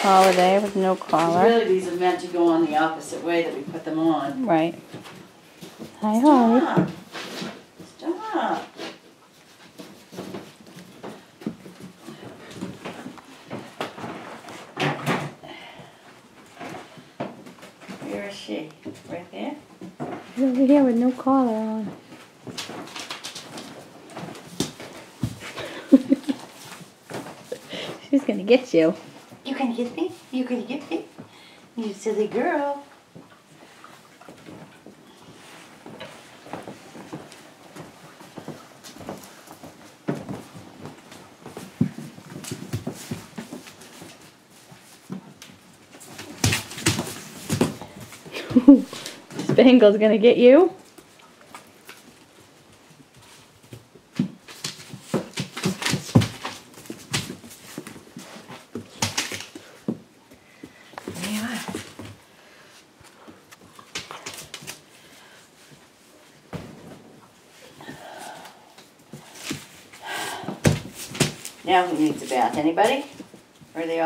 holiday with no 'Cause collar. really, these are meant to go on the opposite way that we put them on. Right. Hi, Holly. Stop. Stop. Where is she? Right there? She's over here with no collar on. She's gonna get you. You can get me? You can get me? You silly girl. Spangle's gonna get you. There you are. Now who needs a bath? Anybody? Or are they all?